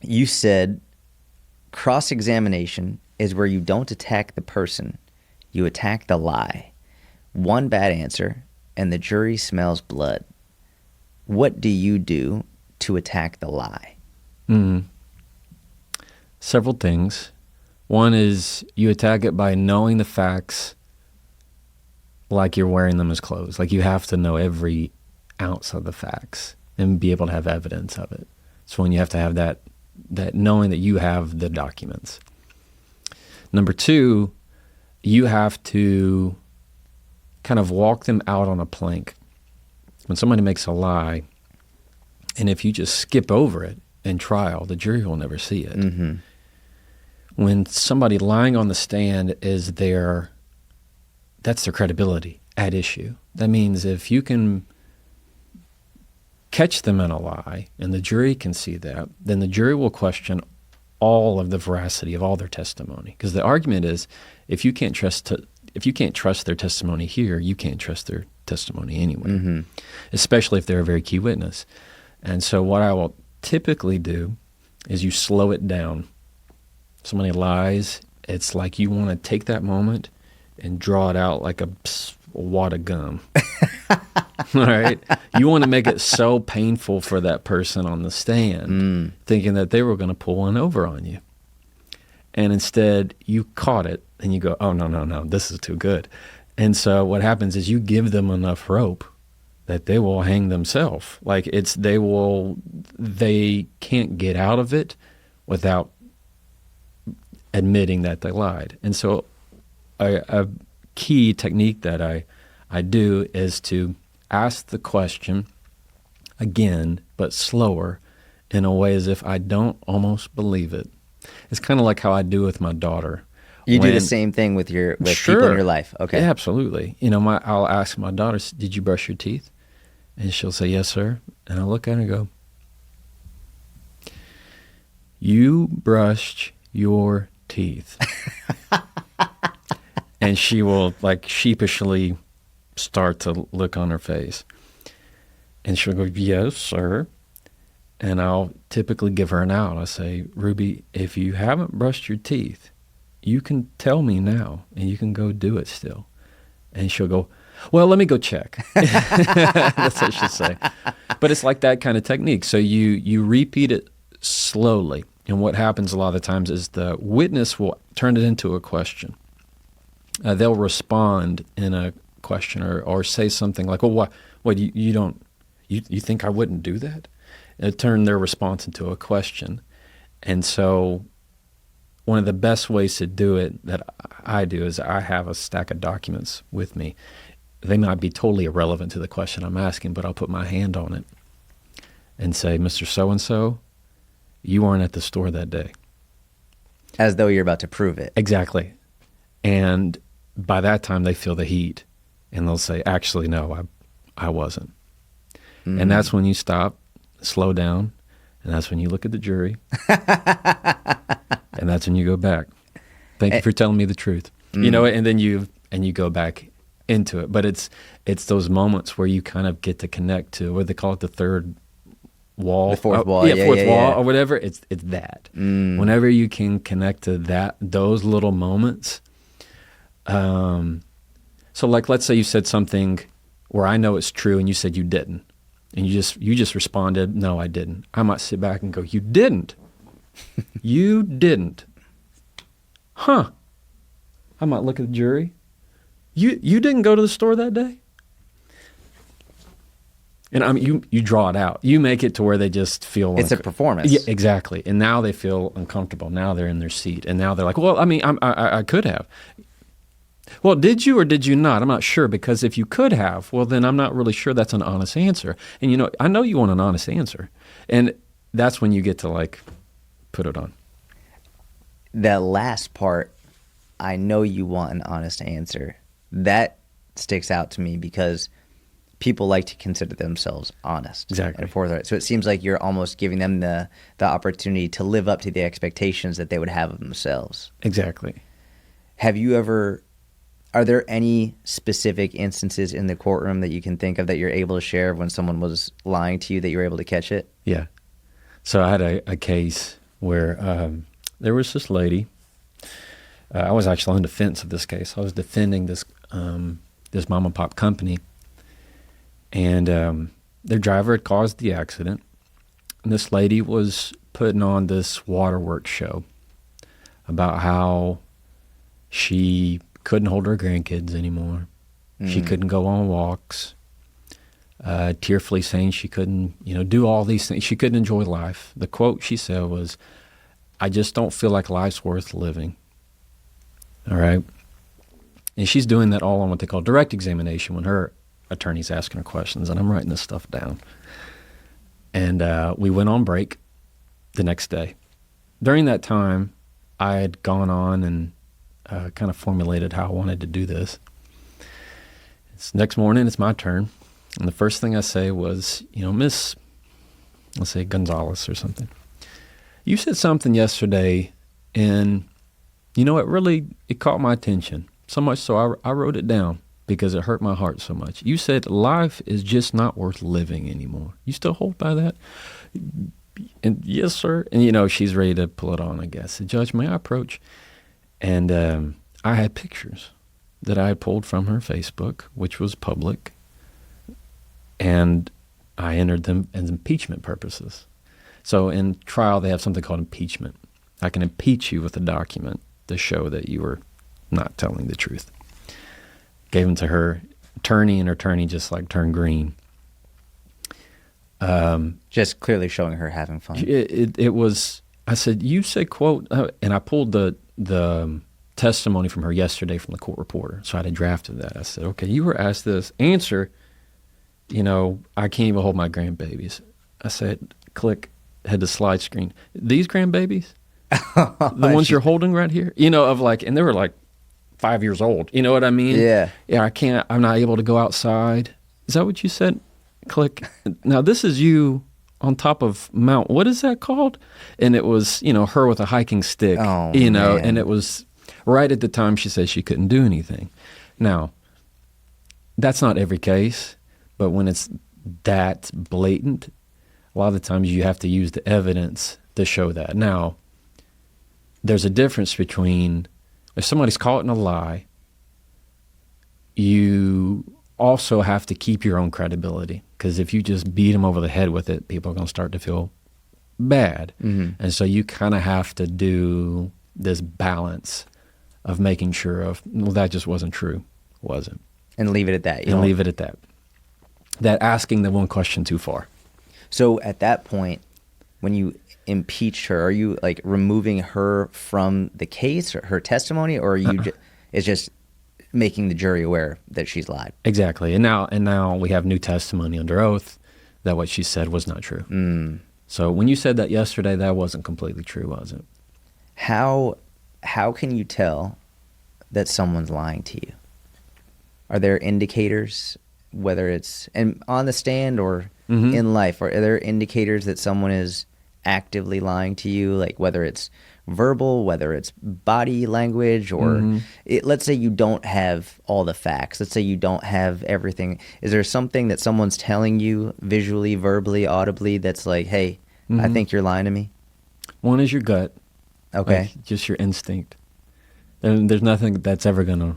You said cross-examination is where you don't attack the person, you attack the lie. One bad answer, and the jury smells blood. What do you do to attack the lie? Several things. One is you attack it by knowing the facts like you're wearing them as clothes. Like you have to know every ounce of the facts and be able to have evidence of it. So when you have to have that knowing that you have the documents. Number two, you have to kind of walk them out on a plank. When somebody makes a lie, and if you just skip over it in trial, the jury will never see it. Mm-hmm. When somebody lying on the stand is that's their credibility at issue. That means if you can catch them in a lie and the jury can see that, then the jury will question all of the veracity of all their testimony. Because the argument is, if you can't trust their testimony here, you can't trust their testimony anywhere, Mm-hmm. especially if they're a very key witness. And so what I will typically do is you slow it down. Somebody lies, it's like you want to take that moment and draw it out like a wad of gum. All right? You want to make it so painful for that person on the stand, thinking that they were going to pull one over on you. And instead, you caught it, and you go, oh, no, this is too good. And so what happens is you give them enough rope that they will hang themselves. Like they can't get out of it without admitting that they lied. And so a key technique that I do is to ask the question again, but slower, in a way as if I don't almost believe it. It's kind of like how I do with my daughter. You do the same thing with Sure. people in your life. Okay. Yeah, absolutely. I'll ask my daughter, did you brush your teeth? And she'll say, yes, sir. And I'll look at her and go, you brushed your teeth. And she will like sheepishly start to look on her face. And she'll go, yes, sir. And I'll typically give her an out. I say, Ruby, if you haven't brushed your teeth, you can tell me now and you can go do it still. And she'll go, well, let me go check. That's what she'll say. But it's like that kind of technique. So you repeat it slowly. And what happens a lot of the times is the witness will turn it into a question. They'll respond in a question or say something like, well, what you think I wouldn't do that? And turn their response into a question. And so one of the best ways to do it that I do is I have a stack of documents with me. They might be totally irrelevant to the question I'm asking, but I'll put my hand on it and say, Mr. So-and-so, you weren't at the store that day. As though you're about to prove it. Exactly. And by that time, they feel the heat, and they'll say, actually, no, I wasn't. Mm-hmm. And that's when you stop, slow down, and that's when you look at the jury, and that's when you go back. Thank you for telling me the truth. And then you go back into it. But it's those moments where you kind of get to connect to what they call it, the third wall, the fourth wall, fourth wall or whatever. It's that. Whenever you can connect to those little moments. So like, let's say you said something where I know it's true, and you said you didn't, and you just responded, no, I didn't. I might sit back and go, you didn't, you didn't, huh? I might look at the jury. You didn't go to the store that day? And I mean, you draw it out. You make it to where they just feel it's a performance. Yeah, exactly. And now they feel uncomfortable. Now they're in their seat. And now they're like, well, I mean, I could have. Well, did you or did you not? I'm not sure, because if you could have, well, then I'm not really sure that's an honest answer. And, I know you want an honest answer. And that's when you get to, like, put it on. That last part, I know you want an honest answer. That sticks out to me because people like to consider themselves honest. Exactly. And forthright. So it seems like you're almost giving them the opportunity to live up to the expectations that they would have of themselves. Exactly. Are there any specific instances in the courtroom that you can think of that you're able to share when someone was lying to you that you were able to catch it? Yeah. So I had a case where there was this lady. I was actually on the defense of this case. I was defending this this mom and pop company, and their driver had caused the accident. And this lady was putting on this waterworks show about how she couldn't hold her grandkids anymore. She couldn't go on walks. Tearfully saying she couldn't, do all these things. She couldn't enjoy life. The quote she said was, "I just don't feel like life's worth living." All right. And she's doing that all on what they call direct examination when her attorney's asking her questions. And I'm writing this stuff down. And we went on break the next day. During that time, I had gone on and kind of formulated how I wanted to do this. It's next morning, it's my turn. And the first thing I say was, Miss, let's say Gonzalez or something. You said something yesterday, and, it caught my attention. So much so I wrote it down because it hurt my heart so much. You said life is just not worth living anymore. You still hold by that? And yes, sir. And, she's ready to pull it on, I guess. The judge, may I approach? And I had pictures that I had pulled from her Facebook, which was public. And I entered them as impeachment purposes. So in trial, they have something called impeachment. I can impeach you with a document to show that you were not telling the truth. Gave them to her attorney, and her attorney just turned green. Just clearly showing her having fun. It was, I said, you said quote, and I pulled the testimony from her yesterday from the court reporter. So I had drafted that. I said, okay, you were asked this. Answer, I can't even hold my grandbabies. I said, click, had the slide screen. These grandbabies? The ones you're holding right here? And they were 5 years old. You know what I mean? Yeah. Yeah, I'm not able to go outside. Is that what you said? Click. Now, this is you on top of Mount, what is that called? And it was, her with a hiking stick, man. And it was right at the time she said she couldn't do anything. Now, that's not every case, but when it's that blatant, a lot of the times you have to use the evidence to show that. Now, there's a difference between if somebody's caught in a lie, you also have to keep your own credibility, because if you just beat them over the head with it, people are going to start to feel bad. Mm-hmm. And so you kind of have to do this balance of making sure that just wasn't true, wasn't. And leave it at that. Leave it at that. That asking the one question too far. So at that point, when you impeached her, are you removing her from the case or her testimony, or are you it's just making the jury aware that she's lied? Exactly. And now we have new testimony under oath that what she said was not true. Mm. So when you said that yesterday, that wasn't completely true, was it? How can you tell that someone's lying to you? Are there indicators, whether it's on the stand or in life, or are there indicators that someone is actively lying to you, whether it's verbal, whether it's body language, or let's say you don't have all the facts. Let's say you don't have everything. Is there something that someone's telling you visually, verbally, audibly that's hey, I think you're lying to me? One is your gut. Okay. Just your instinct. And there's nothing that's ever going to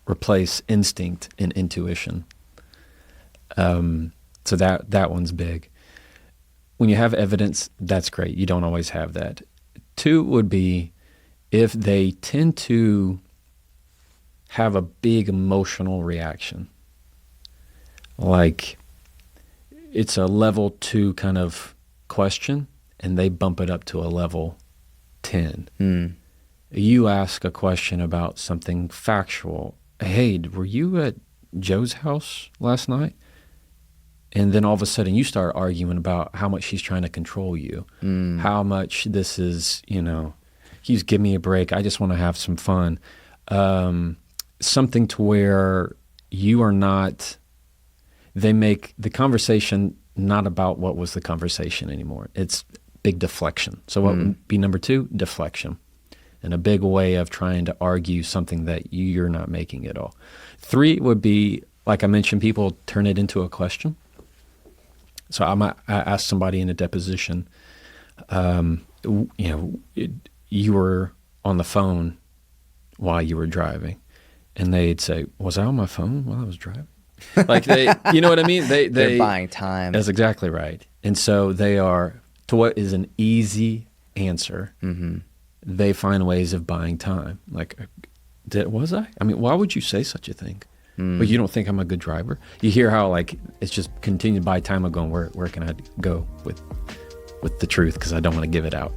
replace instinct and intuition. So that one's big. When you have evidence, that's great. You don't always have that. Two would be if they tend to have a big emotional reaction. It's a level 2 kind of question, and they bump it up to a level 10. Mm. You ask a question about something factual. Hey, were you at Joe's house last night? And then all of a sudden you start arguing about how much she's trying to control you, how much this is, he's give me a break. I just want to have some fun. Something to where you are not, they make the conversation not about what was the conversation anymore. It's big deflection. So what would be number 2? Deflection. And a big way of trying to argue something that you're not making at all. 3 would be, like I mentioned, people turn it into a question. So I asked somebody in a deposition, you were on the phone while you were driving, and they'd say, "Was I on my phone while I was driving?" Like you know what I mean? They're buying time. That's exactly right. And so they are, to what is an easy answer, they find ways of buying time. Like, was I? I mean, why would you say such a thing? But you don't think I'm a good driver? You hear how like it's just continued by time of going, where can I go with the truth, because I don't want to give it out.